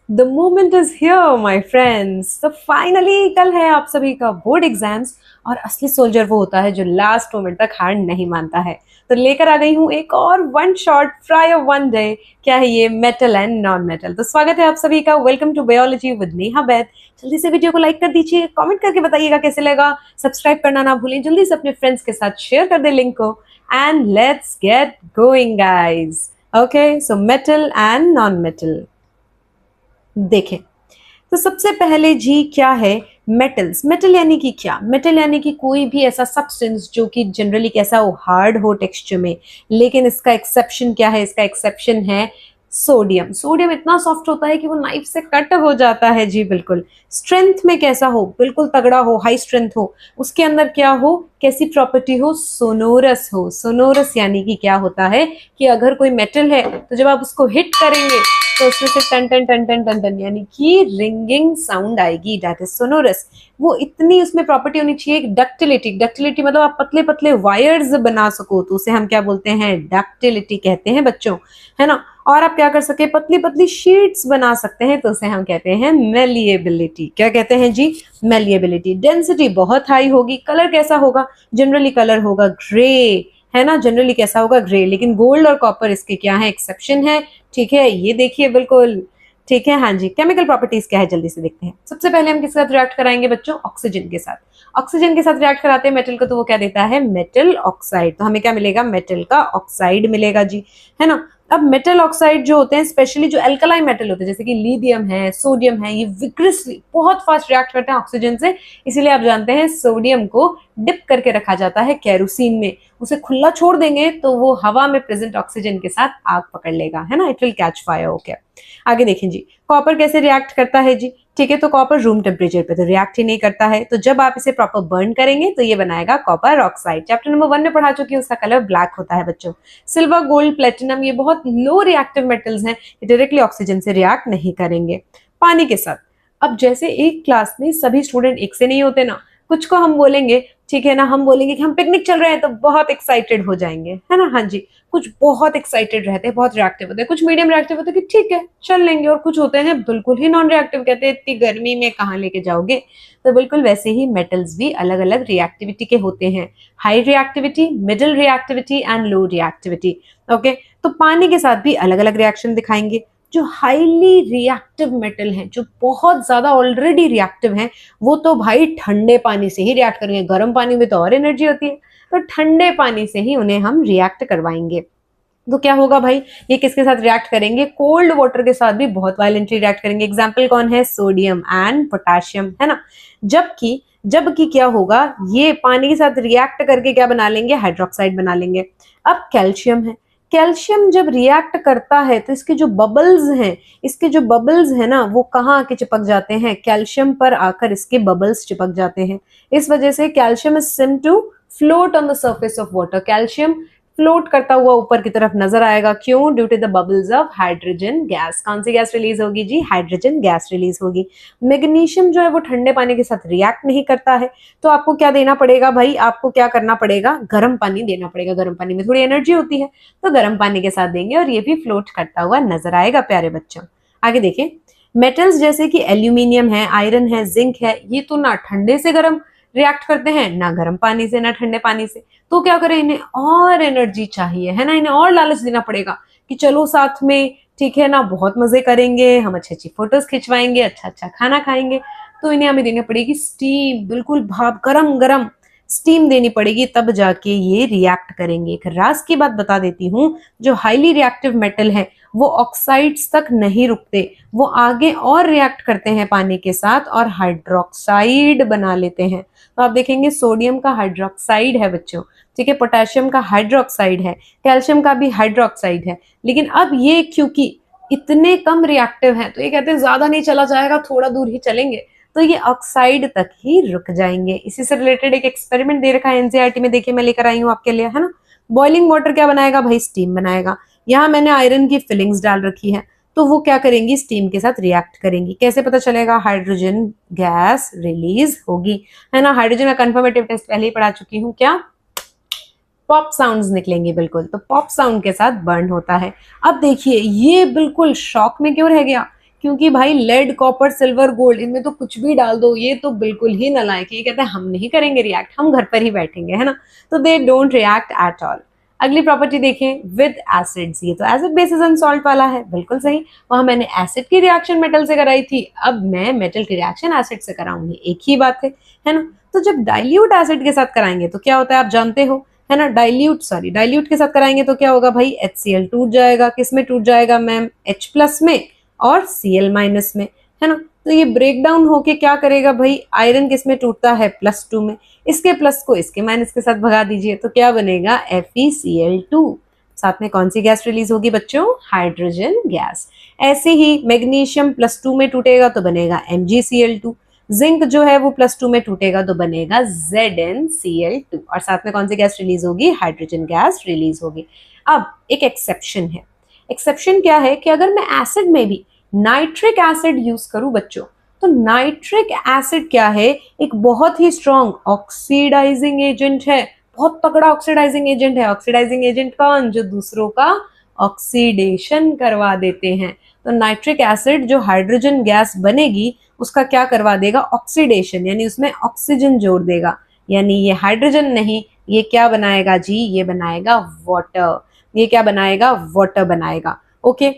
The moment is here my friends. तो finally कल है आप सभी का बोर्ड एग्जाम्स और असली सोल्जर वो होता है जो लास्ट मोमेंट तक हार नहीं मानता है। तो लेकर आ गई हूँ एक और one shot fry of one day. क्या है ये? Metal and non metal. तो स्वागत है आप सभी का। Welcome to biology with Neha Baid. जल्दी से वीडियो को लाइक कर दीजिए, कमेंट करके बताइएगा कैसे लगा, सब्सक्राइब करना ना भूलें, जल्दी से अपने फ्रेंड्स के साथ शेयर कर दे लिंक को। And let's get going guys. Okay, so metal and non metal देखें। तो सबसे पहले जी क्या है मेटल्स? मेटल यानी कि क्या? मेटल यानी कि कोई भी ऐसा सब्सटेंस जो कि जनरली कैसा हो, हार्ड हो टेक्सचर में, लेकिन इसका एक्सेप्शन क्या है? इसका एक्सेप्शन है सोडियम। सोडियम इतना सॉफ्ट होता है कि वो नाइफ से कट हो जाता है जी, बिल्कुल। स्ट्रेंथ में कैसा हो? बिल्कुल तगड़ा हो, हाई स्ट्रेंथ हो। उसके अंदर क्या हो? कैसी प्रॉपर्टी हो? सोनोरस हो। सोनोरस यानी कि क्या होता है कि अगर कोई मेटल है तो जब आप उसको हिट करेंगे तो उसमें से टन टन टन टन टन टन यानी कि रिंगिंग साउंड आएगी, दैट इज सोनोरस। वो इतनी उसमें प्रॉपर्टी होनी चाहिए। डक्टिलिटी, डक्टिलिटी मतलब आप पतले पतले वायर्स बना सको तो उसे हम क्या बोलते हैं? डक्टिलिटी कहते हैं बच्चों, है ना। और आप क्या कर सके? पतली पतली शीट्स बना सकते हैं तो उसे हम कहते हैं मेलिएबिलिटी। क्या कहते हैं जी? मेलिएबिलिटी। डेंसिटी बहुत हाई होगी। कलर कैसा होगा? जनरली कलर होगा ग्रे, है ना। जनरली कैसा होगा? ग्रे। लेकिन गोल्ड और कॉपर इसके क्या है? एक्सेप्शन है। ठीक है, ये देखिए बिल्कुल ठीक है। हाँ जी, केमिकल प्रॉपर्टीज क्या है जल्दी से देखते हैं। सबसे पहले हम किसके साथ रिएक्ट कराएंगे बच्चों? ऑक्सीजन के साथ। ऑक्सीजन के साथ रिएक्ट कराते हैं मेटल को तो वो क्या देता है? Metal oxide. तो हमें क्या मिलेगा? मेटल का ऑक्साइड मिलेगा जी, है ना। अब मेटल ऑक्साइड जो होते हैं, स्पेशली जो एल्कलाइन मेटल होते हैं जैसे कि लिथियम है, सोडियम है, ये विग्रसली बहुत फास्ट रिएक्ट करते हैं ऑक्सीजन से। इसीलिए आप जानते हैं सोडियम को डिप करके रखा जाता है केरोसिन में। उसे खुला छोड़ देंगे तो वो हवा में प्रेजेंट ऑक्सीजन के साथ आग पकड़ लेगा, है ना। It will catch fire. Okay, आगे देखें जी। कॉपर कैसे रिएक्ट करता है जी? ठीक है, तो कॉपर रूम टेम्परेचर पे तो रिएक्ट ही नहीं करता है, तो जब आप इसे प्रॉपर बर्न करेंगे तो ये बनाएगा कॉपर ऑक्साइड। चैप्टर नंबर 1 में पढ़ा चुकी हूँ, उसका कलर ब्लैक होता है बच्चों। सिल्वर, गोल्ड, प्लेटिनम ये बहुत लो रिएक्टिव मेटल्स हैं, ये डायरेक्टली ऑक्सीजन से रिएक्ट नहीं करेंगे। पानी के साथ, अब जैसे एक क्लास में सभी स्टूडेंट एक से नहीं होते ना, कुछ को हम बोलेंगे, ठीक है ना, हम बोलेंगे कि हम पिकनिक चल रहे हैं तो बहुत एक्साइटेड हो जाएंगे, है ना। हाँ जी, कुछ बहुत एक्साइटेड रहते हैं, बहुत रिएक्टिव होते हैं, कुछ मीडियम रिएक्टिव होते हैं कि ठीक है चल लेंगे, और कुछ होते हैं बिल्कुल ही नॉन रिएक्टिव, कहते हैं इतनी गर्मी में कहाँ लेके जाओगे। तो बिल्कुल वैसे ही मेटल्स भी अलग अलग रिएक्टिविटी के होते हैं। High reactivity, middle reactivity and low reactivity. Okay, तो पानी के साथ भी अलग अलग रिएक्शन दिखाएंगे। जो हाईली रिएक्टिव मेटल हैं, जो बहुत ज्यादा ऑलरेडी रिएक्टिव हैं, वो तो भाई ठंडे पानी से ही रिएक्ट करेंगे। गर्म पानी में तो और एनर्जी होती है, तो ठंडे पानी से ही उन्हें हम रिएक्ट करवाएंगे। तो क्या होगा भाई? ये किसके साथ रिएक्ट करेंगे? कोल्ड वाटर के साथ भी बहुत वायलेंटली रिएक्ट करेंगे। एग्जाम्पल कौन है? सोडियम एंड पोटेशियम, है ना। जबकि जबकि क्या होगा? ये पानी के साथ रिएक्ट करके क्या बना लेंगे? हाइड्रोक्साइड बना लेंगे। अब कैल्शियम है। कैल्शियम जब रिएक्ट करता है तो इसके जो बबल्स हैं, इसके जो बबल्स है ना, वो कहाँ आके चिपक जाते हैं? कैल्शियम पर आकर इसके बबल्स चिपक जाते हैं। इस वजह से calcium is seem to float on the surface of water. Calcium float करता हुआ ऊपर की तरफ नजर आएगा। क्यों? Due to the bubbles of hydrogen gas. कौन सी गैस रिलीज होगी जी? हाइड्रोजन गैस रिलीज होगी। मैग्नीशियम जो है वो ठंडे पानी के साथ रिएक्ट नहीं करता है, तो आपको क्या देना पड़ेगा भाई? आपको क्या करना पड़ेगा? गर्म पानी देना पड़ेगा। गर्म पानी में थोड़ी एनर्जी होती है, तो गर्म पानी के साथ देंगे और ये भी फ्लोट करता हुआ नजर आएगा प्यारे बच्चों। आगे देखें। मेटल्स जैसे कि एल्यूमिनियम है, आयरन है, जिंक है, ये तो ना ठंडे से गर्म रिएक्ट करते हैं, ना गर्म पानी से, ना ठंडे पानी से। तो क्या करें? इन्हें और एनर्जी चाहिए, है ना, इन्हें और लालच देना पड़ेगा कि चलो साथ में, ठीक है ना, बहुत मजे करेंगे, हम अच्छी अच्छी फोटोज खिंचवाएंगे, अच्छा अच्छा खाना खाएंगे। तो इन्हें हमें देनी पड़ेगी स्टीम, बिल्कुल भाप, गरम गरम स्टीम देनी पड़ेगी, तब जाके ये रिएक्ट करेंगे। एक राज की बात बता देती हूँ, जो हाईली रिएक्टिव मेटल है वो ऑक्साइड्स तक नहीं रुकते, वो आगे और रिएक्ट करते हैं पानी के साथ और हाइड्रोक्साइड बना लेते हैं। तो आप देखेंगे सोडियम का हाइड्रोक्साइड है बच्चों, ठीक है, पोटेशियम का हाइड्रोक्साइड है, कैल्शियम का भी हाइड्रोक्साइड है। लेकिन अब ये क्योंकि इतने कम रिएक्टिव हैं तो ये कहते हैं ज्यादा नहीं चला जाएगा, थोड़ा दूर ही चलेंगे, तो ये ऑक्साइड तक ही रुक जाएंगे। इसी से रिलेटेड एक एक्सपेरिमेंट दे रखा है एनसीईआरटी में, देखिए मैं लेकर आई हूँ आपके लिए, है ना। बॉइलिंग वाटर क्या बनाएगा भाई? स्टीम बनाएगा। यहाँ मैंने आयरन की फिलिंग्स डाल रखी है, तो वो क्या करेंगी? स्टीम के साथ रिएक्ट करेंगी। कैसे पता चलेगा? हाइड्रोजन गैस रिलीज होगी, है ना। हाइड्रोजन का कंफर्मेटिव टेस्ट पहले ही पढ़ा चुकी हूँ। क्या? पॉप साउंड्स निकलेंगे, बिल्कुल। तो पॉप साउंड के साथ बर्न होता है। अब देखिए, ये बिल्कुल शॉक में क्यों रह गया क्योंकि भाई लेड कॉपर सिल्वर गोल्ड इनमें तो कुछ भी डाल दो, ये तो बिल्कुल ही नालायक है। ये कहते हैं हम नहीं करेंगे रिएक्ट, हम घर पर ही बैठेंगे, है ना। तो they don't react at all. अगली प्रॉपर्टी देखें, विद एसिड्स, ये तो एसिड बेसिस एंड सॉल्ट वाला है, बिल्कुल सही। वहां मैंने एसिड की रिएक्शन मेटल से कराई थी, अब मैं मेटल की रिएक्शन एसिड से कराऊंगी, एक ही बात है ना। तो जब डाइल्यूट एसिड के साथ कराएंगे तो क्या होता है आप जानते हो, है ना। डाइल्यूट के साथ कराएंगे तो क्या होगा भाई, HCl टूट जाएगा, किस में टूट जाएगा मैम, H प्लस में और Cl माइनस में, है ना। तो ये ब्रेक डाउन होके क्या करेगा भाई, आयरन किस में टूटता है, +2 में, इसके प्लस को इसके माइनस के साथ भगा दीजिए तो क्या बनेगा, FeCl2। साथ में कौन सी गैस रिलीज होगी बच्चों, हाइड्रोजन गैस। ऐसे ही मैग्नीशियम +2 में टूटेगा तो बनेगा MgCl2, जिंक जो है वो +2 में टूटेगा तो बनेगा ZnCl2, और साथ में कौन सी गैस रिलीज होगी, हाइड्रोजन गैस रिलीज होगी। अब एक एक्सेप्शन है, एक्सेप्शन क्या है कि अगर मैं एसिड में भी नाइट्रिक एसिड यूज करूं बच्चों, तो नाइट्रिक एसिड क्या है, एक बहुत ही स्ट्रॉन्ग ऑक्सीडाइजिंग एजेंट है, बहुत तगड़ा ऑक्सीडाइजिंग एजेंट है। ऑक्सीडाइजिंग एजेंट कौन, जो दूसरों का ऑक्सीडेशन करवा देते हैं। तो नाइट्रिक एसिड जो हाइड्रोजन गैस बनेगी उसका क्या करवा देगा, ऑक्सीडेशन, यानी उसमें ऑक्सीजन जोड़ देगा, यानी ये हाइड्रोजन नहीं, ये क्या बनाएगा जी, ये बनाएगा वाटर, ये क्या बनाएगा, वाटर बनाएगा। ओके,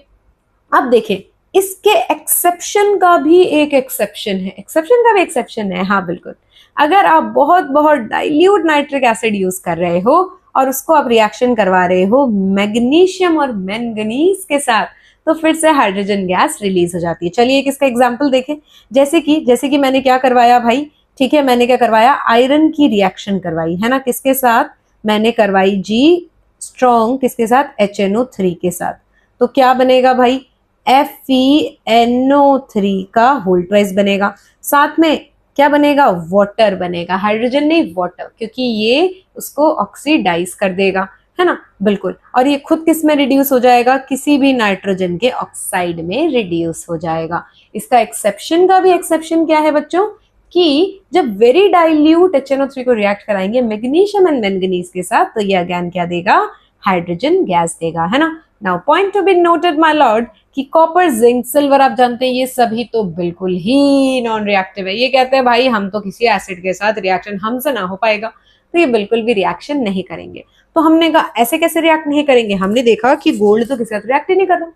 अब देखें इसके एक्सेप्शन का भी एक एक्सेप्शन है, एक्सेप्शन का भी एक्सेप्शन है, हाँ बिल्कुल। अगर आप बहुत बहुत डाइल्यूट नाइट्रिक एसिड यूज कर रहे हो और उसको आप रिएक्शन करवा रहे हो मैग्नीशियम और मैंगनीज के साथ, तो फिर से हाइड्रोजन गैस रिलीज हो जाती है। चलिए एक इसका एग्जांपल देखें, जैसे कि मैंने क्या करवाया भाई, ठीक है, मैंने क्या करवाया, आयरन की रिएक्शन करवाई, है ना, किसके साथ, मैंने करवाई जी स्ट्रॉन्ग, किसके साथ, HNO3 के साथ। तो क्या बनेगा भाई, FeNO3 का होल ट्वाइस बनेगा, साथ में क्या बनेगा, वाटर बनेगा, हाइड्रोजन नहीं वाटर, क्योंकि ये उसको ऑक्सीडाइज कर देगा, है ना, बिल्कुल। और ये खुद किस में रिड्यूस हो जाएगा, किसी भी नाइट्रोजन के ऑक्साइड में रिड्यूस हो जाएगा। इसका एक्सेप्शन का भी एक्सेप्शन क्या है बच्चों, कि जब वेरी डाइल्यूट HNO3 को रिएक्ट कराएंगे मैग्नीशियम एंड मैंगनीज के साथ, तो ये अगेन क्या देगा, हाइड्रोजन गैस देगा, है ना। Now point to be noted my Lord, कि कॉपर, जिंक, सिल्वर आप जानते हैं ये सभी तो बिल्कुल ही नॉन रिएक्टिव है। ये कहते हैं भाई हम तो किसी एसिड के साथ रिएक्शन हमसे ना हो पाएगा, तो ये बिल्कुल भी रिएक्शन नहीं करेंगे। तो हमने कहा ऐसे कैसे रिएक्ट नहीं करेंगे, हमने देखा कि गोल्ड तो किसी साथ रिएक्ट ही नहीं कर रहा।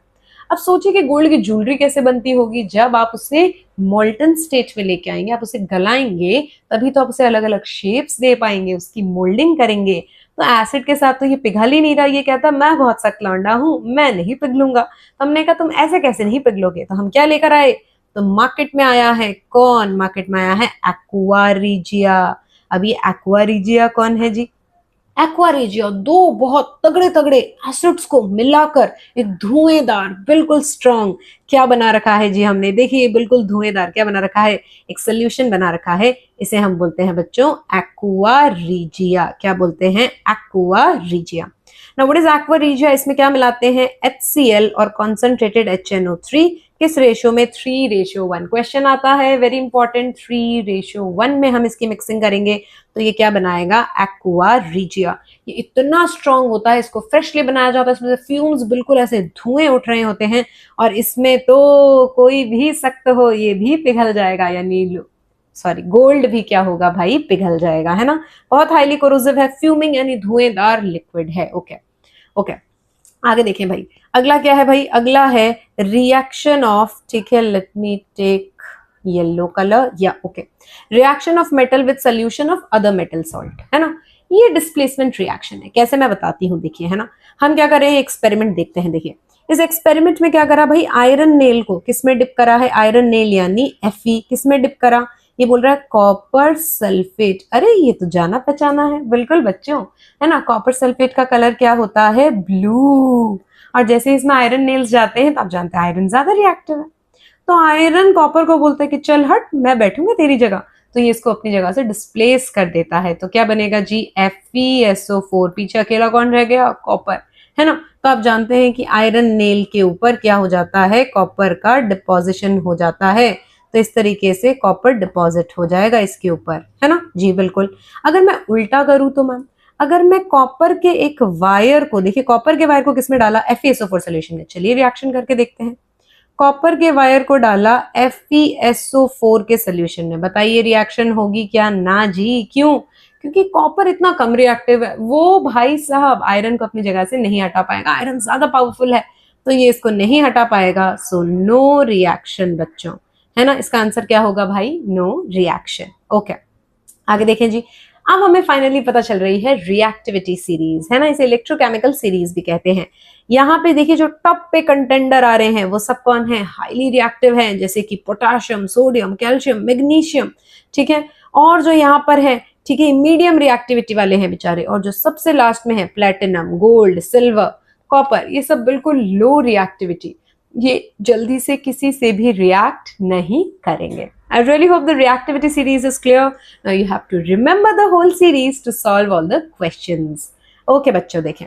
अब सोचिए कि गोल्ड की ज्वेलरी कैसे बनती होगी, जब आप उसे मोल्टन स्टेट में लेके आएंगे, आप उसे गलाएंगे, तभी तो आप उसे अलग अलग शेप्स दे पाएंगे, उसकी मोल्डिंग करेंगे। तो एसिड के साथ तो ये पिघल ही नहीं रहा, ये कहता मैं बहुत सख्त लौंडा हूं, मैं नहीं पिघलूंगा। तो हमने कहा तुम ऐसे कैसे नहीं पिघलोगे, तो हम क्या लेकर आए, तो मार्केट में आया है कौन, मार्केट में आया है एक्वा रिजिया। अब ये एक्वा रिजिया कौन है जी, एक्वा रिजिया दो बहुत तगड़े तगड़े एसिड्स को मिलाकर एक धुएंदार बिल्कुल स्ट्रॉन्ग क्या बना रखा है जी हमने, देखिए बिल्कुल धुएंदार क्या बना रखा है, एक सोल्यूशन बना रखा है। इसे हम बोलते हैं बच्चों एक्वा रिजिया, क्या बोलते हैं, aqua regia. Now what is aqua regia, इसमें क्या मिलाते हैं, HCl और कॉन्सेंट्रेटेड HNO3, किस रेशियो में, 3:1। क्वेश्चन आता है वेरी इंपॉर्टेंट, 3:1 में हम इसकी मिक्सिंग करेंगे, तो ये क्या बनाएगा, एक्वा रिजिया। ये इतना स्ट्रॉन्ग होता है, इसको फ्रेशली बनाया जाता है, इसमें से फ्यूम्स बिल्कुल ऐसे धुएं उठ रहे होते हैं, और इसमें तो कोई भी सख्त हो ये भी पिघल जाएगा, यानी सॉरी गोल्ड भी क्या होगा भाई, पिघल जाएगा, है ना। बहुत हाईली कोरोसिव है, फ्यूमिंग यानी धुएंदार लिक्विड है। ओके ओके, आगे देखें भाई, अगला क्या है भाई, अगला है रिएक्शन ऑफ, ठीक है, let me take yellow colour, या okay, reaction of metal with solution of other metal salt, है ना। ये डिस्प्लेसमेंट रिएक्शन है, कैसे मैं बताती हूँ, देखिए, है ना। हम क्या कर रहे हैं, एक्सपेरिमेंट देखते हैं। देखिए इस एक्सपेरिमेंट में क्या करा भाई, आयरन नेल को किस में डिप करा है, आयरन नेल यानी Fe किस में डिप करा, ये बोल रहा है कॉपर सल्फेट। अरे ये तो जाना पहचाना है, बिल्कुल बच्चों, है ना। कॉपर सल्फेट का कलर क्या होता है, ब्लू, और जैसे इसमें आयरन नेल्स जाते हैं तो आप जानते हैं आयरन ज्यादा रिएक्टिव है, तो आयरन कॉपर को बोलता है कि चल हट, मैं बैठूंगा तेरी जगह, तो ये इसको अपनी जगह से डिस्प्लेस कर देता है। तो क्या बनेगा जी, FeSO4, पीछे अकेला कौन रह गया, कॉपर, है ना। तो आप जानते हैं कि आयरन नेल के ऊपर क्या हो जाता है, कॉपर का डिपोजिशन हो जाता है, तो इस तरीके से कॉपर डिपॉजिट हो जाएगा इसके ऊपर, है ना जी, बिल्कुल। अगर मैं उल्टा करूं तो मैम, अगर मैं कॉपर के एक वायर को, देखिए कॉपर के वायर को किसमें डाला, FeSO4 सोल्यूशन में, चलिए रिएक्शन करके देखते हैं। कॉपर के वायर को डाला FeSO4 के सोल्यूशन में, बताइए रिएक्शन होगी क्या? ना जी, क्यों? क्योंकि कॉपर इतना कम रिएक्टिव है, वो भाई साहब आयरन को अपनी जगह से नहीं हटा पाएगा, आयरन ज्यादा पावरफुल है तो ये इसको नहीं हटा पाएगा, सो नो रिएक्शन बच्चों, है ना। इसका आंसर क्या होगा भाई? No reaction. ओके, आगे देखें जी। अब हमें फाइनली पता चल रही है रिएक्टिविटी सीरीज, है ना, इसे इलेक्ट्रोकेमिकल सीरीज भी कहते हैं। यहाँ पे देखिए जो टॉप पे कंटेंडर आ रहे हैं वो सब कौन है? हाईली रिएक्टिव हैं, जैसे कि पोटाशियम, सोडियम, कैल्शियम, मैग्नीशियम, ठीक है। और जो यहाँ पर है, ठीक है, मीडियम रिएक्टिविटी वाले हैं बेचारे। और जो सबसे लास्ट में है प्लेटिनम, गोल्ड, सिल्वर, कॉपर, ये सब बिल्कुल लो रिएक्टिविटी, ये जल्दी से किसी से भी रिएक्ट नहीं करेंगे। I really hope the reactivity series is clear. Now you have to remember the whole series to solve all the questions. Okay बच्चों, देखें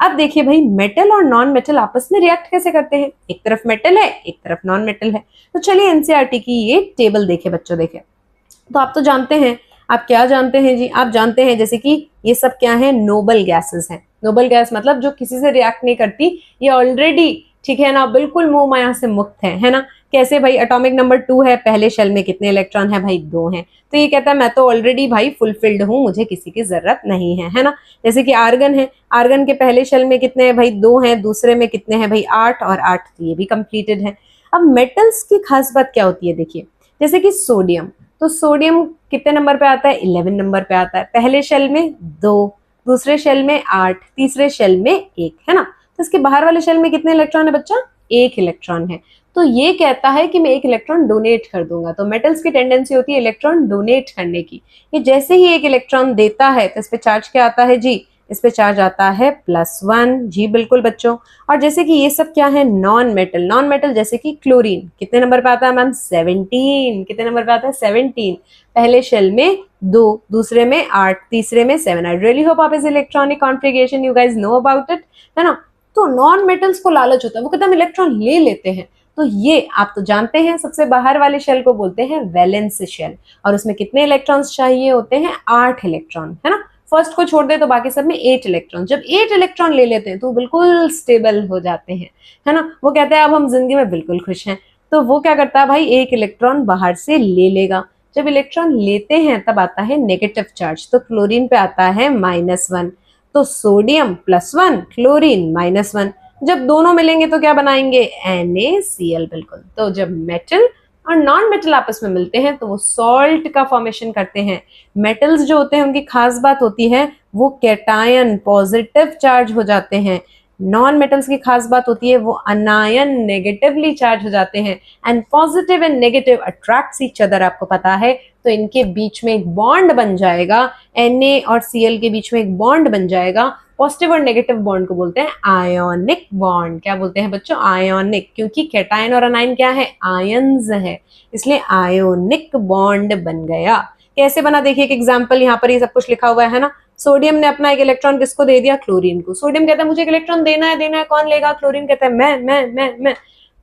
अब देखिए भाई, मेटल और नॉन मेटल आपस में रिएक्ट कैसे करते हैं? एक तरफ मेटल है, एक तरफ नॉन मेटल है। तो चलिए एनसीईआरटी की ये टेबल देखें बच्चों, देखें। तो आप तो जानते हैं, आप क्या जानते हैं जी? आप जानते हैं जैसे कि ये सब क्या है? नोबल गैसेस हैं। नोबल गैस मतलब जो किसी से रिएक्ट नहीं करती, ये ऑलरेडी, ठीक है ना, बिल्कुल मोह माया से मुक्त है ना। कैसे भाई? एटॉमिक नंबर 2 है, पहले शेल में कितने इलेक्ट्रॉन है भाई? 2 हैं। तो ये कहता है मैं तो ऑलरेडी भाई फुलफिल्ड हूँ, मुझे किसी की जरूरत नहीं है ना। जैसे कि आर्गन है, आर्गन के पहले शेल में कितने हैं भाई? 2 हैं, दूसरे में कितने हैं भाई? 8 और 8, तो ये भी कंप्लीटेड है। अब मेटल्स की खास बात क्या होती है? देखिए जैसे कि सोडियम, तो सोडियम कितने नंबर पे आता है? 11 नंबर पे आता है। पहले शेल में 2, दूसरे शेल में 8, तीसरे शेल में 1, है ना। तो इसके बाहर वाले शेल में कितने इलेक्ट्रॉन है बच्चा? 1 इलेक्ट्रॉन है। तो ये कहता है कि मैं 1 इलेक्ट्रॉन डोनेट कर दूंगा। तो मेटल्स की टेंडेंसी होती है इलेक्ट्रॉन डोनेट करने की। ये जैसे ही 1 इलेक्ट्रॉन देता है तो इस पे चार्ज क्या आता है जी? इस पे चार्ज आता है +1। जी बिल्कुल बच्चों। और जैसे कि ये सब क्या है? Non metal. नॉन मेटल जैसे कि क्लोरीन कितने नंबर पे आता है मैम? 17। कितने नंबर पे आता है? 17। पहले शेल में 2, दूसरे में 8, तीसरे में 7। आई रियली होप आप इस electronic configuration you guys know about it, है ना। तो नॉन मेटल्स को लालच होता है, वो कहते हैं हम इलेक्ट्रॉन ले लेते हैं। तो ये आप तो जानते हैं, सबसे बाहर वाले शेल को बोलते हैं वैलेंस शेल, और उसमें कितने इलेक्ट्रॉन्स चाहिए होते हैं? 8 इलेक्ट्रॉन, है ना। फर्स्ट को छोड़ दे तो बाकी सब में 8 इलेक्ट्रॉन। जब 8 इलेक्ट्रॉन ले लेते हैं तो बिल्कुल स्टेबल हो जाते हैं, है ना। वो कहते हैं अब हम जिंदगी में बिल्कुल खुश हैं। तो वो क्या करता है भाई? 1 इलेक्ट्रॉन बाहर से ले लेगा। जब इलेक्ट्रॉन लेते हैं तब आता है नेगेटिव चार्ज, तो क्लोरीन पे आता है -1, तो सोडियम +1, क्लोरीन -1। जब दोनों मिलेंगे तो क्या बनाएंगे? NaCl, बिल्कुल। तो जब मेटल और नॉन मेटल आपस में मिलते हैं तो वो सॉल्ट का फॉर्मेशन करते हैं। मेटल्स जो होते हैं उनकी खास बात होती है वो कैटायन, पॉजिटिव चार्ज हो जाते हैं। नॉन मेटल्स की खास बात होती है वो अनायन, नेगेटिवली चार्ज हो जाते हैं। And positive and negative attracts each other, आपको पता है। तो इनके बीच में एक बॉन्ड बन जाएगा, Na और Cl के बीच में एक बॉन्ड बन जाएगा। पॉजिटिव और नेगेटिव बॉन्ड को बोलते हैं आयोनिक बॉन्ड। क्या बोलते हैं बच्चों? आयोनिक, क्योंकि कैटायन और अनायन क्या है? आयंस है, इसलिए आयोनिक बॉन्ड बन गया। कैसे बना? देखिए एक एग्जांपल, यहाँ पर ये सब कुछ लिखा हुआ है ना। सोडियम ने अपना 1 इलेक्ट्रॉन किसको दे दिया? क्लोरीन को। सोडियम कहता है मुझे 1 इलेक्ट्रॉन देना है, कौन लेगा? क्लोरीन कहता है मैं।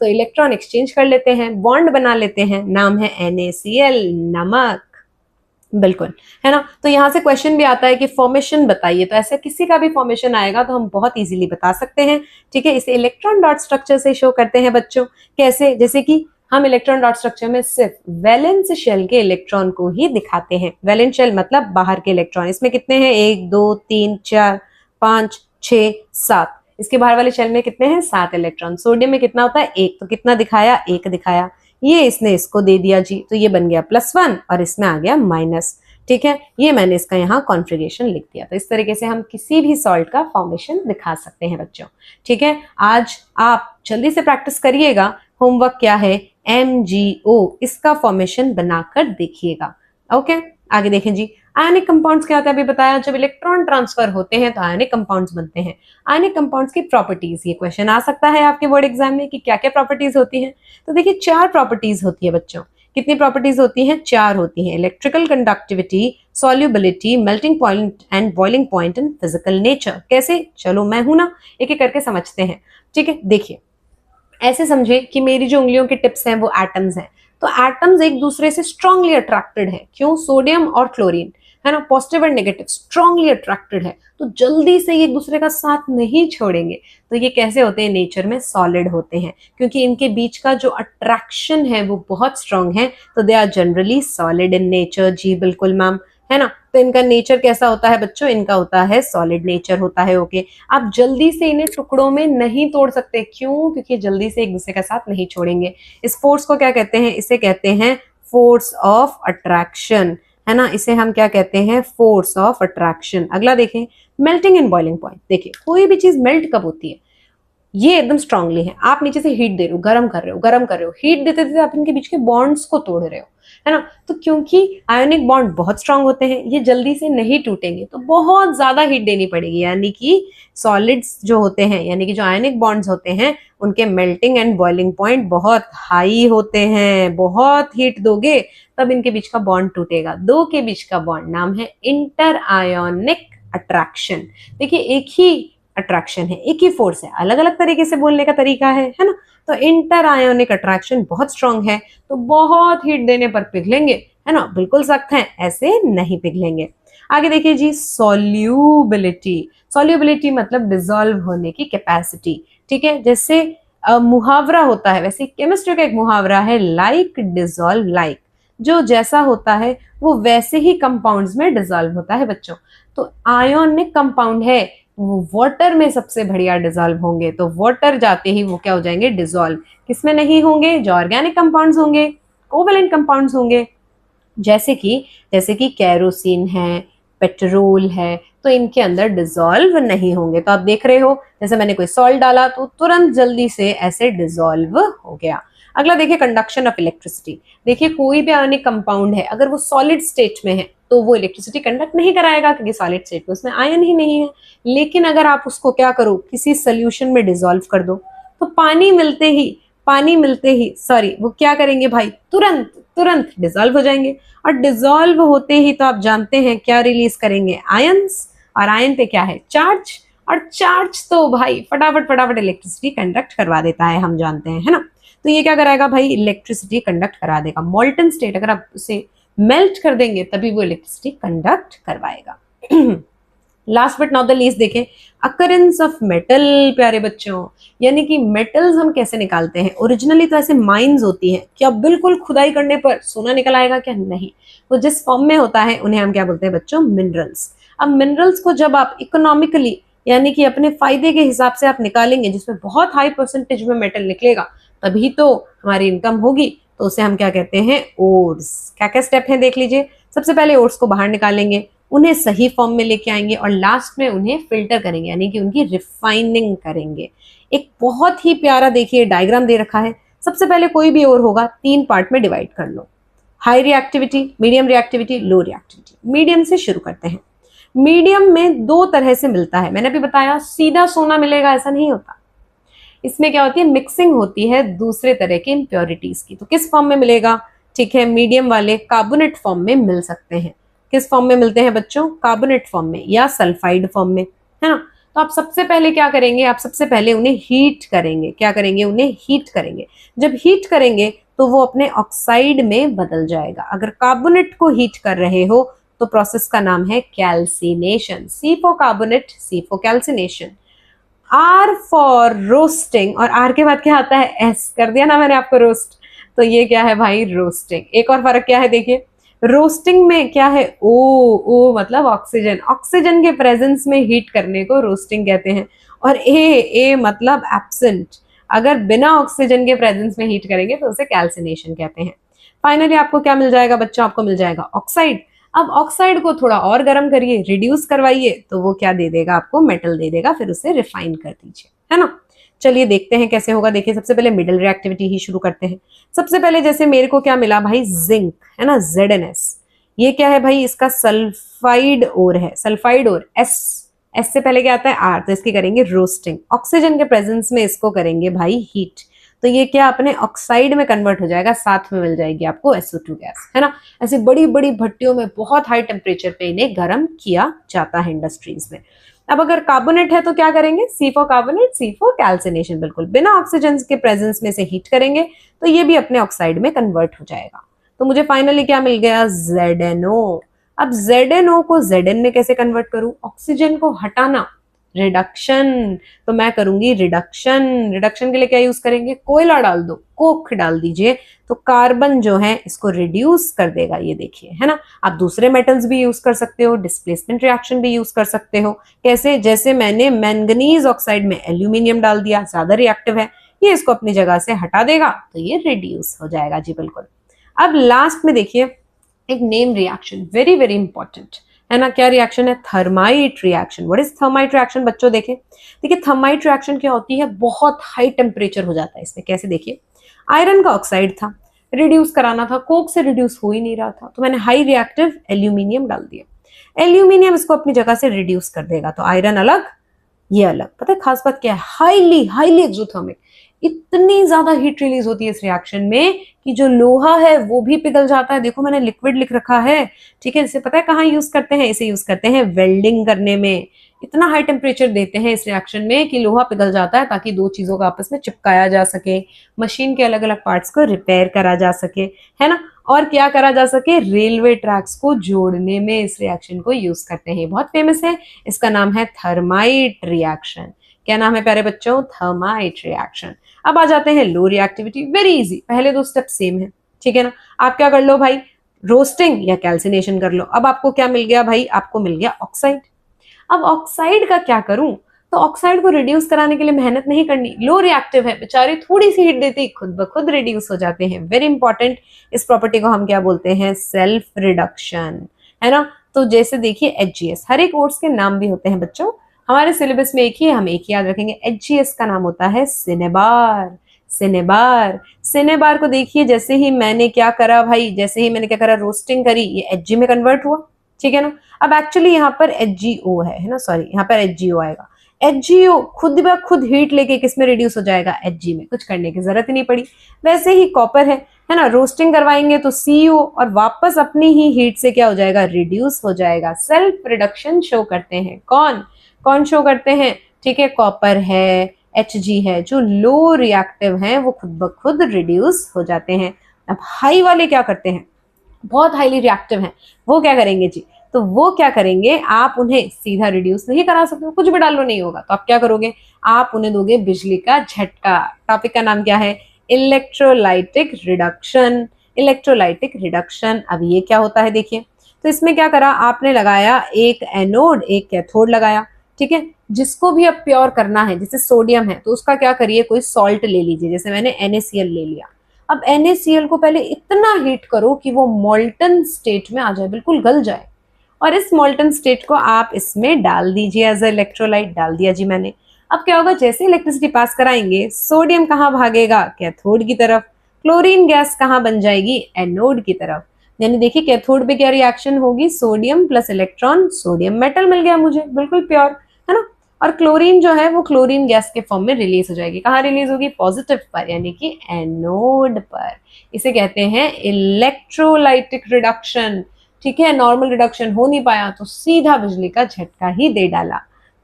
तो इलेक्ट्रॉन एक्सचेंज कर लेते हैं, बॉन्ड बना लेते हैं, नाम है NaCl, नमक, बिल्कुल, है ना। तो यहाँ से क्वेश्चन भी आता है कि फॉर्मेशन बताइए, तो ऐसे किसी का भी फॉर्मेशन आएगा तो हम बहुत इजीली बता सकते हैं, ठीक है। इसे इलेक्ट्रॉन डॉट स्ट्रक्चर से शो करते हैं बच्चों। कैसे? जैसे कि हम इलेक्ट्रॉन डॉट स्ट्रक्चर में सिर्फ वैलेंस शेल के इलेक्ट्रॉन को ही दिखाते हैं। वैलेंस शेल मतलब बाहर के इलेक्ट्रॉन। इसमें कितने हैं? 1 2 3 4 5 6 7। इसके बाहर वाले शेल में कितने हैं? 7 इलेक्ट्रॉन। सोडियम में कितना होता है? 1। तो कितना दिखाया? 1 दिखाया। ये इसने इसको दे दिया जी, तो ये बन गया +1 और इसमें आ गया माइनस, ठीक है। ये मैंने इसका यहाँ कॉन्फ़िगरेशन लिख दिया। तो इस तरीके से हम किसी भी सॉल्ट का फॉर्मेशन दिखा सकते हैं बच्चों, ठीक है। आज आप जल्दी से प्रैक्टिस करिएगा। होमवर्क क्या है? MgO, इसका फॉर्मेशन बनाकर देखिएगा। ओके, आगे देखें जी। आयनिक कंपाउंड्स क्या होता है अभी बताया। जब इलेक्ट्रॉन ट्रांसफर होते हैं तो आयनिक कंपाउंड्स बनते हैं। आयनिक कंपाउंड्स की प्रॉपर्टीज, ये क्वेश्चन आ सकता है आपके बोर्ड एग्जाम में कि क्या क्या प्रॉपर्टीज होती हैं। तो देखिए 4 प्रॉपर्टीज होती है बच्चों। कितनी प्रॉपर्टीज होती हैं? 4 होती हैं। Electrical conductivity, solubility, melting point and boiling point and physical nature. कैसे? चलो मैं हूं ना, एक एक करके समझते हैं, ठीक है। देखिए ऐसे समझे कि मेरी जो उंगलियों के टिप्स हैं वो एटम्स हैं। तो एटम्स एक दूसरे से स्ट्रांगली अट्रैक्टेड है। क्यों? सोडियम और क्लोरीन, है ना, positive and negative strongly attracted है, तो जल्दी से ये एक दूसरे का साथ नहीं छोड़ेंगे। तो ये कैसे होते हैं? नेचर में सॉलिड होते हैं, क्योंकि इनके बीच का जो अट्रैक्शन है वो बहुत स्ट्रांग है। तो they are generally solid in nature. जी बिल्कुल मैम, है ना। तो इनका नेचर कैसा होता है बच्चों? इनका होता है सॉलिड नेचर होता है। ओके, आप जल्दी से इन्हें टुकड़ों में नहीं तोड़ सकते। क्यों? क्योंकि जल्दी से एक दूसरे का साथ नहीं छोड़ेंगे। इस फोर्स को क्या कहते हैं? इसे कहते हैं फोर्स ऑफ अट्रैक्शन, है ना। इसे हम क्या कहते हैं? Force of attraction. अगला देखें, मेल्टिंग एंड बॉइलिंग पॉइंट। देखिए कोई भी चीज मेल्ट कब होती है? ये एकदम स्ट्रांगली है। आप नीचे से हीट दे रहे हो, गर्म कर रहे हो, गर्म कर रहे हो, हीट देते देते आप इनके बीच के बॉन्ड्स को तोड़ रहे हो, है ना। तो क्योंकि आयोनिक बॉन्ड बहुत स्ट्रांग होते हैं, ये जल्दी से नहीं टूटेंगे, तो बहुत ज्यादा हीट देनी पड़ेगी। यानी कि सॉलिड्स जो होते हैं, यानी कि जो आयोनिक बॉन्ड्स होते हैं, उनके मेल्टिंग एंड बॉइलिंग पॉइंट बहुत हाई होते हैं। बहुत हीट दोगे तब इनके बीच का बॉन्ड टूटेगा। दो के बीच का बॉन्ड नाम है इंटर आयोनिक अट्रैक्शन। देखिए एक ही अट्रैक्शन है, एक ही फोर्स है, अलग अलग तरीके से बोलने का तरीका है ना। तो इंटर आयोनिक अट्रैक्शन बहुत स्ट्रांग है, तो बहुत हीट देने पर पिघलेंगे, है ना। बिल्कुल सख्त है, ऐसे नहीं पिघलेंगे। आगे देखिए जी, सॉल्यूबिलिटी। सॉल्यूबिलिटी मतलब डिसॉल्व होने की कैपेसिटी। ठीक है, जैसे मुहावरा होता है, वैसे केमिस्ट्री का एक मुहावरा है, लाइक डिसॉल्व लाइक। जो जैसा होता है वो वैसे ही कंपाउंड्स में डिसॉल्व होता है बच्चों। तो आयोनिक कंपाउंड है, वो वाटर में सबसे बढ़िया डिसॉल्व होंगे। तो वाटर जाते ही वो क्या हो जाएंगे? डिसॉल्व। किसमें नहीं होंगे? जो ऑर्गेनिक कंपाउंड्स होंगे, कोवेलेंट कंपाउंड्स होंगे, जैसे कि कैरोसिन है, पेट्रोल है, तो इनके अंदर डिसॉल्व नहीं होंगे। तो आप देख रहे हो, जैसे मैंने कोई सॉल्ट डाला तो तुरंत जल्दी से ऐसे डिसॉल्व हो गया। अगला देखिए, कंडक्शन ऑफ इलेक्ट्रिसिटी। देखिए कोई भी आयोनिक कंपाउंड है, अगर वो सॉलिड स्टेट में है तो वो इलेक्ट्रिसिटी कंडक्ट नहीं कराएगा, क्योंकि सॉलिड स्टेट में उसमें आयन ही नहीं है। लेकिन अगर आप उसको क्या करो, किसी सोल्यूशन में डिसॉल्व कर दो, तो पानी मिलते ही सॉरी, वो क्या करेंगे भाई? तुरंत तुरंत डिसॉल्व हो जाएंगे। और डिसॉल्व होते ही तो आप जानते हैं क्या रिलीज करेंगे? आयंस। और आयन पे क्या है? चार्ज। और चार्ज तो भाई फटाफट फटाफट इलेक्ट्रिसिटी कंडक्ट करवा देता है, हम जानते हैं, है ना। तो ये क्या कराएगा भाई? इलेक्ट्रिसिटी कंडक्ट करा देगा। मोल्टन स्टेट, अगर आप उसे मेल्ट कर देंगे तभी वो इलेक्ट्रिसिटी कंडक्ट करवाएगा। Last but not the least देखें, अकरेंस ऑफ मेटल। प्यारे बच्चों, यानी कि मेटल्स हम कैसे निकालते हैं? ओरिजिनली तो ऐसे माइंस होती हैं, क्या बिल्कुल खुदाई करने पर सोना निकल आएगा? क्या नहीं। वो जिस फॉर्म में होता है उन्हें हम क्या बोलते हैं बच्चों? मिनरल्स। अब मिनरल्स को जब आप इकोनॉमिकली, यानी कि अपने फायदे के हिसाब से आप निकालेंगे, जिसमें बहुत हाई परसेंटेज में मेटल निकलेगा, तभी तो हमारी इनकम होगी। तो उसे हम क्या कहते हैं? ओर्स। क्या क्या स्टेप हैं देख लीजिए। सबसे पहले ओर्स को बाहर निकालेंगे, उन्हें सही फॉर्म में लेके आएंगे, और लास्ट में उन्हें फिल्टर करेंगे, यानी कि उनकी रिफाइनिंग करेंगे। एक बहुत ही प्यारा देखिए डायग्राम दे रखा है। सबसे पहले कोई भी ओर होगा, 3 पार्ट में डिवाइड कर लो। High reactivity, medium reactivity, low reactivity. Medium से शुरू करते हैं। मीडियम में 2 तरह से मिलता है, मैंने अभी बताया, सीधा सोना मिलेगा ऐसा नहीं होता। इसमें क्या होती है? मिक्सिंग होती है दूसरे तरह के इम्प्योरिटीज की। तो किस फॉर्म में मिलेगा? ठीक है, मीडियम वाले कार्बोनेट फॉर्म में मिल सकते हैं। किस फॉर्म में मिलते हैं बच्चों? कार्बोनेट फॉर्म में या सल्फाइड फॉर्म में, है ना। तो आप सबसे पहले क्या करेंगे? आप सबसे पहले उन्हें हीट करेंगे। क्या करेंगे? उन्हें हीट करेंगे। जब हीट करेंगे तो वो अपने ऑक्साइड में बदल जाएगा। अगर कार्बोनेट को हीट कर रहे हो तो प्रोसेस का नाम है calcination. C for carbonate, C for calcination. R for roasting, और आर के बाद क्या आता है? एस। कर दिया ना मैंने आपको रोस्ट। तो ये क्या है भाई? रोस्टिंग। एक और फर्क क्या है देखिए, रोस्टिंग में क्या है? ओ। ओ मतलब ऑक्सीजन। ऑक्सीजन के प्रेजेंस में हीट करने को रोस्टिंग कहते हैं। और ए मतलब एब्सेंट। अगर बिना ऑक्सीजन के प्रेजेंस में हीट करेंगे तो उसे कैल्सिनेशन कहते हैं। फाइनली आपको क्या मिल जाएगा बच्चों? आपको मिल जाएगा ऑक्साइड। अब ऑक्साइड को थोड़ा और गर्म करिए, रिड्यूस करवाइए, तो वो क्या दे देगा आपको? मेटल दे देगा। फिर उसे रिफाइन कर दीजिए, है ना। चलिए देखते हैं कैसे होगा। देखिए सबसे पहले मिडल रिएक्टिविटी ही शुरू करते हैं। सबसे पहले जैसे मेरे को क्या मिला भाई? जिंक, है ना, ZnS। ये क्या है भाई? इसका सल्फाइड ओर है, सल्फाइड ओर। एस से पहले क्या आता है? आर। तो इसकी करेंगे रोस्टिंग। ऑक्सीजन के प्रेजेंस में इसको करेंगे भाई हीट। तो ये क्या अपने ऑक्साइड में कन्वर्ट हो जाएगा, साथ में मिल जाएगी आपको SO2 गैस, है ना। ऐसी बड़ी बड़ी भट्टियों में बहुत हाई टेम्परेचर पे इन्हें गर्म किया जाता है इंडस्ट्रीज में। अब अगर कार्बोनेट है तो क्या करेंगे, C for carbonate, C for calcination, बिल्कुल बिना ऑक्सीजन के प्रेजेंस में से हीट करेंगे तो ये भी अपने ऑक्साइड में कन्वर्ट हो जाएगा। तो मुझे फाइनली क्या मिल गया, ZNO। अब ZNO को Zn में कैसे कन्वर्ट करूं, ऑक्सीजन को हटाना, रिडक्शन, तो मैं करूंगी रिडक्शन। रिडक्शन के लिए क्या यूज करेंगे, कोयला डाल दो, कोक डाल दीजिए, तो कार्बन जो है इसको रिड्यूस कर देगा, ये देखिए, है ना। आप दूसरे मेटल्स भी यूज कर सकते हो, डिस्प्लेसमेंट रिएक्शन भी यूज कर सकते हो। कैसे, जैसे मैंने मैंगनीज ऑक्साइड में एल्यूमिनियम डाल दिया, ज्यादा रिएक्टिव है, ये इसको अपनी जगह से हटा देगा तो ये रिड्यूस हो जाएगा जी, बिल्कुल। अब लास्ट में देखिए एक name reaction, very very important, है ना। क्या रिएक्शन है, thermite reaction. What is thermite reaction बच्चों, देखिए थर्माइट रिएक्शन क्या होती है, बहुत हाई टेम्परेचर हो जाता है इसमें। कैसे, देखिए आयरन का ऑक्साइड था, रिड्यूस कराना था, कोक से रिड्यूस हो ही नहीं रहा था, तो मैंने हाई रिएक्टिव एल्यूमिनियम डाल दिया। एल्यूमिनियम इसको अपनी जगह से रिड्यूस कर देगा, तो आयरन अलग, ये अलग। पता है खास बात क्या है, हाईली हाईली एक्सोथर्मिक, इतनी ज्यादा हीट रिलीज होती है इस रिएक्शन में कि जो लोहा है वो भी पिघल जाता है। देखो मैंने लिक्विड लिख रखा है, ठीक है। इसे पता है कहाँ यूज करते हैं, इसे यूज करते हैं वेल्डिंग करने में। इतना हाई टेम्परेचर देते हैं इस रिएक्शन में कि लोहा पिघल जाता है, ताकि दो चीजों को आपस में चिपकाया जा सके, मशीन के अलग अलग पार्ट्स को रिपेयर करा जा सके, है ना। और क्या करा जा सके, रेलवे ट्रैक्स को जोड़ने में इस रिएक्शन को यूज करते हैं। बहुत फेमस है, इसका नाम है थर्माइट रिएक्शन। क्या नाम है प्यारे बच्चों, थर्माइट रिएक्शन। अब आ जाते हैं लो रिएक्टिविटी, वेरी इजी, पहले दो स्टेप सेम है, ठीक है ना। आप क्या कर लो भाई, रोस्टिंग या कैल्सिनेशन कर लो। अब आपको क्या मिल गया भाई, आपको मिल गया ऑक्साइड। अब ऑक्साइड का क्या करूं, तो ऑक्साइड को रिड्यूस कराने के लिए मेहनत नहीं करनी, लो रिएक्टिव है बेचारे, थोड़ी सी हीट देते ही खुद ब खुद रिड्यूस हो जाते हैं। वेरी इंपॉर्टेंट, इस प्रॉपर्टी को हम क्या बोलते हैं, सेल्फ रिडक्शन, है ना। तो जैसे देखिए HGS, हर एक ओट्स के नाम भी होते हैं बच्चों, हमारे सिलेबस में एक ही है, हम एक ही याद रखेंगे। HGS का नाम होता है सिनेबार। सिनेबार, सिनेबार को देखिए, जैसे ही मैंने क्या करा भाई, जैसे ही मैंने क्या करा, रोस्टिंग करी, ये Hg में कन्वर्ट हुआ, ठीक है ना। अब एक्चुअली यहाँ पर HgO है ना, सॉरी यहाँ पर HgO आएगा। HgO खुद ब खुद हीट लेके किस में रिड्यूस हो जाएगा, Hg में, कुछ करने की जरूरत ही नहीं पड़ी। वैसे ही कॉपर है ना, रोस्टिंग करवाएंगे तो CO और वापस अपनी ही हीट से क्या हो जाएगा, रिड्यूस हो जाएगा। सेल्फ रिडक्शन शो करते हैं कौन कौन शो करते हैं, ठीक है, कॉपर है, Hg है, जो लो रिएक्टिव हैं वो खुद ब खुद रिड्यूस हो जाते हैं। अब हाई वाले क्या करते हैं, बहुत हाईली रिएक्टिव हैं, वो क्या करेंगे जी, तो वो क्या करेंगे, आप उन्हें सीधा रिड्यूस नहीं करा सकते, कुछ भी डालो नहीं होगा, तो आप क्या करोगे, आप उन्हें दोगे बिजली का झटका। टॉपिक का नाम क्या है, इलेक्ट्रोलाइटिक रिडक्शन। Electrolytic reduction. अब ये क्या होता है देखिए, तो इसमें क्या करा, आपने लगाया एक एनोड एक कैथोड लगाया, ठीक है। जिसको भी अब प्योर करना है, जैसे सोडियम है तो उसका क्या करिए, कोई सॉल्ट ले लीजिए, जैसे मैंने NaCl ले लिया। अब NaCl को पहले इतना हीट करो कि वो मोल्टन स्टेट में आ जाए, बिल्कुल गल जाए, और इस मोल्टन स्टेट को आप इसमें डाल दीजिए एज इलेक्ट्रोलाइट। डाल दिया जी मैंने। अब क्या होगा, जैसे इलेक्ट्रिसिटी पास कराएंगे, सोडियम कहाँ भागेगा, कैथोड की तरफ, क्लोरीन गैस कहाँ बन जाएगी, एनोड की तरफ। यानी देखिए कैथोड पे क्या रिएक्शन होगी, sodium plus electron, sodium metal मिल गया मुझे, बिल्कुल प्योर, है ना। और क्लोरीन जो है वो क्लोरीन गैस के फॉर्म में रिलीज हो जाएगी, कहाँ रिलीज होगी, पॉजिटिव पर, यानी कि एनोड पर। इसे कहते हैं इलेक्ट्रोलाइटिक रिडक्शन, ठीक है। नॉर्मल रिडक्शन हो नहीं पाया तो सीधा बिजली का झटका ही दे डाला,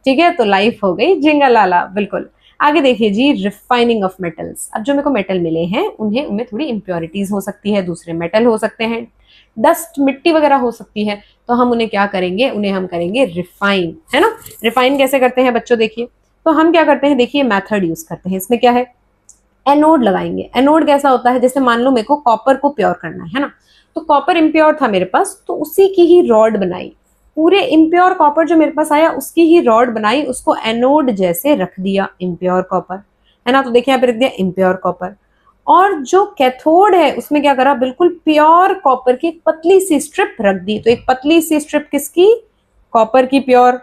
ठीक है, तो लाइफ हो गई जिंगलाला, बिल्कुल। आगे देखिए जी, रिफाइनिंग ऑफ मेटल्स। अब जो मेरे को मेटल मिले हैं उनमें थोड़ी इम्प्योरिटीज हो सकती है, दूसरे मेटल हो सकते हैं, डस्ट मिट्टी वगैरह हो सकती है, तो हम उन्हें क्या करेंगे, उन्हें हम करेंगे रिफाइन, है ना। रिफाइन कैसे करते हैं बच्चों, देखिए, तो हम क्या करते हैं, देखिए मेथड यूज करते हैं। इसमें क्या है, एनोड लगाएंगे। एनोड कैसा होता है, जैसे मान लो मेरे को कॉपर को प्योर करना है ना, तो कॉपर इम्प्योर था मेरे पास, तो उसी की ही रॉड बनाई, पूरे इम्प्योर कॉपर जो मेरे पास आया उसकी ही रॉड बनाई, उसको एनोड जैसे रख दिया, इम्प्योर कॉपर, है ना। तो देखिए यहाँ पे रख दिया इम्प्योर कॉपर। और जो कैथोड है उसमें क्या करा, बिल्कुल प्योर कॉपर की एक पतली सी स्ट्रिप रख दी। तो एक पतली सी स्ट्रिप किसकी, कॉपर की प्योर,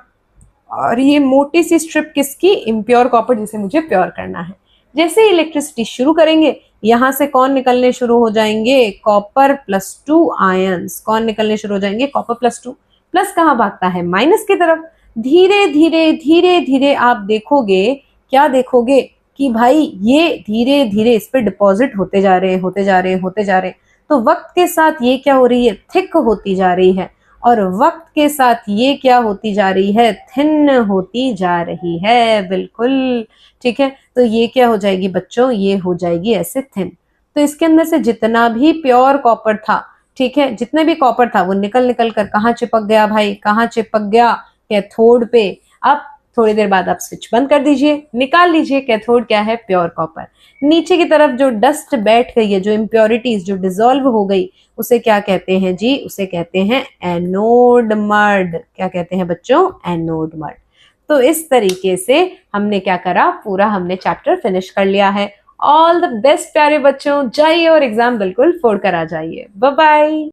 और ये मोटी सी स्ट्रिप किसकी, इम्प्योर कॉपर जिसे मुझे प्योर करना है। जैसे इलेक्ट्रिसिटी शुरू करेंगे, यहां से कौन निकलने शुरू हो जाएंगे, कॉपर +2 आयंस, कौन निकलने शुरू हो जाएंगे, कॉपर +2। प्लस कहाँ भागता है, माइनस की तरफ। धीरे धीरे धीरे धीरे आप देखोगे, क्या देखोगे कि भाई ये धीरे धीरे इस पे डिपॉजिट होते जा रहे हैं, होते जा रहे हैं, होते जा रहे हैं। तो वक्त के साथ ये क्या हो रही है, थिक होती जा रही है। और वक्त के साथ ये क्या होती जा रही है, थिन होती जा रही है, बिल्कुल ठीक है। तो ये क्या हो जाएगी बच्चों, ये हो जाएगी ऐसे थिन। तो इसके अंदर से जितना भी प्योर कॉपर था, ठीक है, जितने भी कॉपर था वो निकल निकल कर कहाँ चिपक गया भाई, कहाँ चिपक गया, कैथोड पे। अब थोड़ी देर बाद आप स्विच बंद कर दीजिए, निकाल लीजिए, कैथोड क्या है, प्योर कॉपर। नीचे की तरफ जो डस्ट बैठ गई है, जो इम्प्योरिटीज जो डिसॉल्व हो गई, उसे क्या कहते हैं जी, उसे कहते हैं एनोड मड। क्या कहते हैं बच्चों, एनोड मड। तो इस तरीके से हमने क्या करा, पूरा हमने चैप्टर फिनिश कर लिया है। ऑल द बेस्ट प्यारे बच्चों, जाइए और एग्जाम बिल्कुल फोड़ कर आ जाइए। Bye bye.